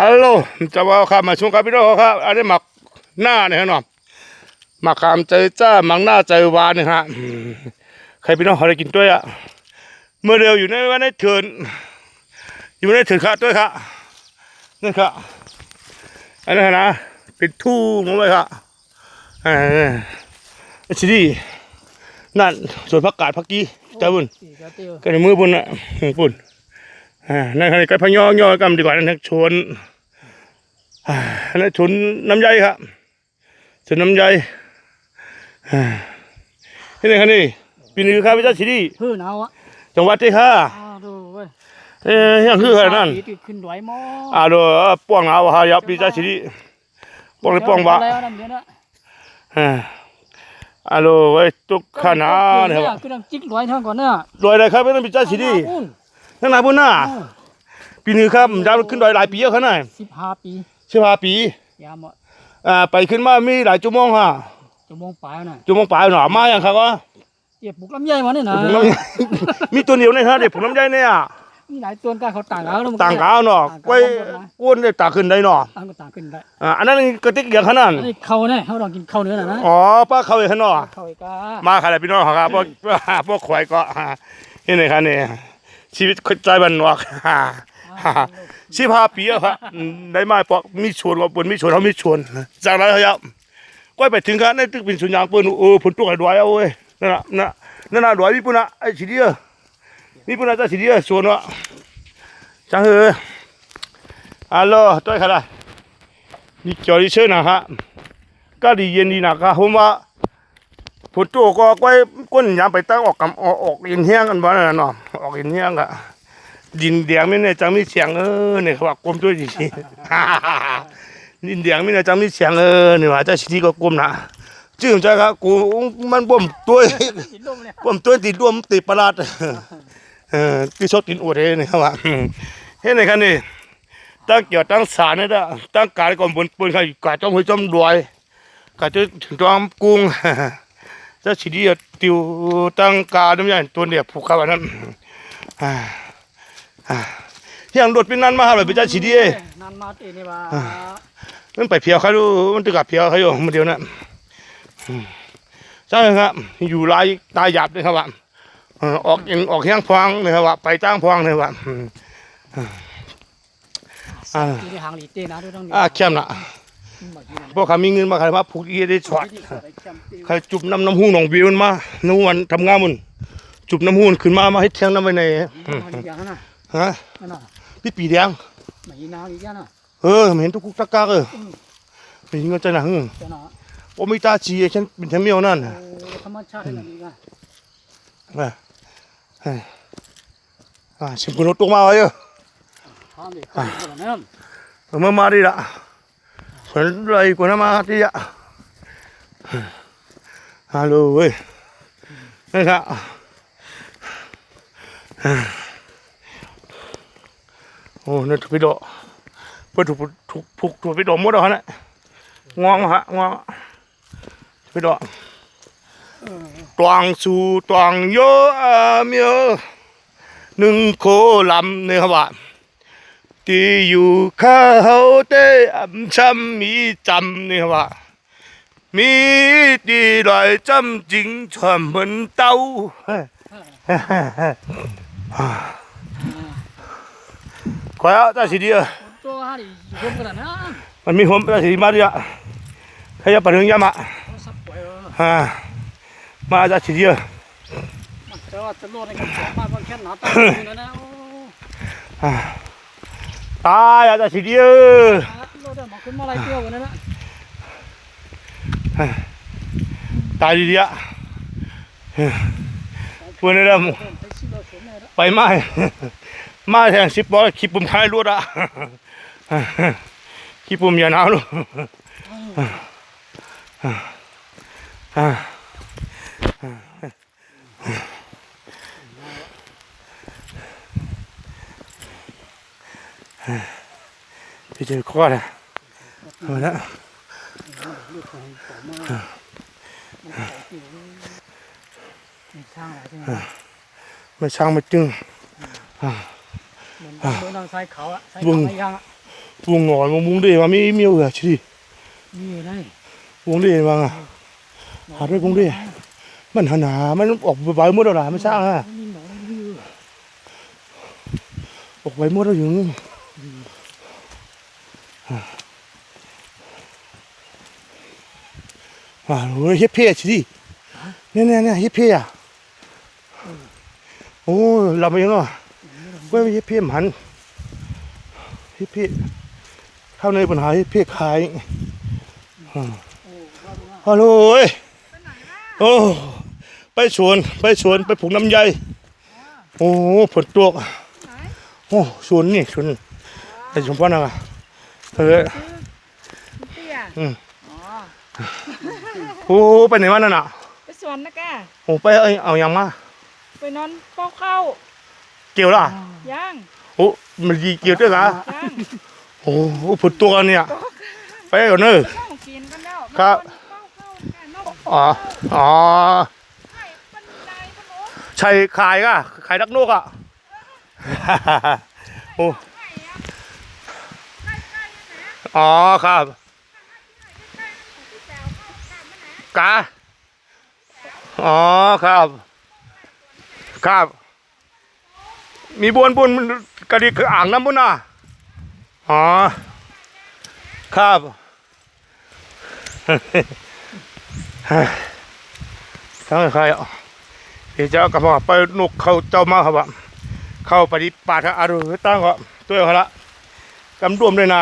ฮัลโหลจะว่าครับมาชมกับพี่น้องครับอันนี้หมักหน้าเนี่ยเนาะหมักขามใจจ้าหมักหน้าใจหวานเนี่ยฮะใครพี่น้องเขาได้กินด้วยอ่ะเมื่อเร็วอยู่ในวันนี้เถินอยู่ในเถินขาด้วยครับนี่ครับอันนี้นะเป็นทู่งไว้ครับชิดีนั่นส่วนผักกาดผักกี้เจ้าบุญก็ในมือบุญอ่ะบุญนั่นคือการพยอยกำดีกว่านั่นชวนนั่นชวนน้ำใยครับชวนน้ำใยที่ไหนครับนี่ปีนี้ครับพี่เจ้าชิดีพื้นเอาอะจังหวัดที่ค่ะยังคือขนาดนั้นขึ้นดอยมอดูป้วงเอาฮะยับพี่เจ้าชิดีป้วงเลยป้วงบ้าดูไว้ตุกขนาดเนี่ยครับคือน้ำจิ๊กดอยเท่าก่อนเนี่ยดอยอะไรครับพี่เจ้าชิดีนั่นไหนบุญน่ะปีนี้ครับยาวขึ้นดอยหลายปีเยอะขนาด15 ปียามไปขึ้นมามีหลายชั่วโมงฮะชั่วโมงปลายน่ะชั่วโมงปลายหน่อมาอย่างครับก็เก็บปลูกลำไยมาเนี่ยนะมีตัวเดียวเนี่ยฮะเด็กปลูกลำไยเนี่ยมีหลายตัวกันเขาต่างเอาต่างเอาเนาะไว้ก้นได้ต่างขึ้นได้เนาะต่างขึ้นได้อันนั้นกระติกเดียวขนาดนี้เขาเนี่ยเขาลองกินข้าวเนื้อนะอ๋อป้าเขาเองขนาดเขาเองก็มาขนาดพี่น้องครับพวกควายก็นี่ไหนครับเนี่ยชีวิตคนใจบันวก15 ปีครับได้มาเพราะมีชวนว่าปุ่นมีชวนเขามีชวนจากนั้นครับก็ไปถึงกันในตึกเป็นสุญญางปุ่นผลตัวไอ้ดอยเอาเว้ยนั่นน่ะดอยมีปุ่นอ่ะไอ้ชีเดียมีปุ่นอ่ะจะชีเดียชวนวะจังฮัลโหลตัวใครล่ะนี่จอดิเชิญนะครับก็ดีเย็นดีนะครับผมว่าผลตัวก็ก้นยามไปตั้งออกอินเฮียงกันบ้างเนาะออกอินเฮียงอะดินแดงไม่เนี่ยจังมีเสียงเนี่ยเขาว่ากลมด้วยดิดินแดงไม่เนี่ยจังมีเสียงเนี่ยว่าจะชี้ก็กลมนะจื้อใจครับกูมันบ่มตัวติดร่วมติดประหลาดที่ชอบกินอวดเนี่ยเขาว่าเห็นไหมครับนี่ตั้งเกี่ยวตั้งสารนี่ละตั้งการก่อนบนปืนใครกาจ้องหัวจ้องรวยกาจะถึงจ้องกุ้งจะชี้ดีติวตั้งการน้ำใหญ่ตัวเนี่ยผูกเข้าไปนั้นยังโดดเป็นนั่นมาเลยไปจ้าชีดีนั่นมาตีนี่ว่ามันไปเพียวเขาดูมันตึกกับเพียวเขาอยู่มันเดียวนะใช่ครับอยู่ลายตายหยาบเลยครับว่าออกแห้งพองเลยครับว่าไปจ้างพองเลยว่าเข้มนะพวกเขามีเงินมาใครมาผูกยี่ได้ช็อตใครจุบน้ำหูหนองวิวมาน้ำวันทำงานมันจุบน้ำหูขึ้นมาให้แทงน้ำไปในฮะพี่ปีแดงเห็นทุกตะกากเป็นเงินใจหนังโอมิตาจีฉันเป็นทั้งเมียวนั่นธรรมชาติแบบนี้ก็ชิมกุนตัวมาไว้เยอะมาดีละคนเลยกว่ามาดีละฮัลโหลเว้ยนี่ครับโอ้นี่ถูกไปโดเพื่อถูกไปโดหมดแล้วนะงวงฮะงวงไปโดตวงสู่ตวงโยเมียหนึ่งโคลำเนี่ยครับว่าที่อยู่ข้าเขาเตะช้ำมีจำเนี่ยว่ามีดีลอยจำจริงชอบเหมือนเต้าขอเอาแต่สีเดียวมันมีผมแต่สีมาดีอ่ะใครจะไปถึงยามะมาแต่สีเดียวตายแต่สีเดียวตายดีอ่ะพวกนี้เราไปมาแทง10 บอลขีปุ่มท้ายรถอ่ะขีปุ่มอย่าหนาวลูกไปเจอข้อเลยเอาละไม่ช่างไม่จึงเหมือนทางซ้ายเขาอะซ้ายเขาไม่ยัง วงหงอนมุงเดมามีเมียวเหรอชิ มีอยู่ได้ วงเดมาอ่ะหาด้วยวงเดมันหนามันออกไปหมดแล้วล่ะไม่ใช่ฮะ มีหนอนมีอยู่ ออกไปหมดแล้วอยู่โอ้ยเฮ็ดเพี้ยชิเนี่ยเฮ็ดเพี้ยโอ้เราไปยังอ่ะเว้ยเฮ็ดเพี้ยมันเฮ็ดเพี้ยเข้าในปัญหาเฮ็ดเพี้ยขายฮัลโหลโอ้ไปสวนไปปลูกน้ำไยโอ้ฝนตกโอ้สวนนี่สวนไอ้สมพรน่ะเตี้ยอ๋อ โอ้ไปไหนมานั่นน่ะ ไปสวนนะแก โอ้ไปเอายังมา ไปนอนเฝ้าเข้า เกี่ยวล่ะ ย่าง โอ้มันดีเกี่ยวด้วยกะ ย่าง โอ้ฝนตกเนี่ยไปก่อนเนอะ ต้องกินกันแล้ว ครับ นอนเฝ้าเข้าแกนอก อ๋อ ไข่ปันไดพะโล้ ใช่ขายกะขายดักนกอ่ะโอ้ ไข่อะไข่ไก่นะ อ๋อครับ ไข่ของพี่แจ๋วเข้ากลับมาไหน กะอ๋อครับครับมีบวนกระดิกคืออ่างน้ำบุญน่ะอ๋อครับทั้งใครอ่ะเดี๋ยวจะกลับมาไปนกเขาเจ้ามาครับเข้าปฏิปาทอารุตั้งก็ตัวเขาละกำรวมเลยนะ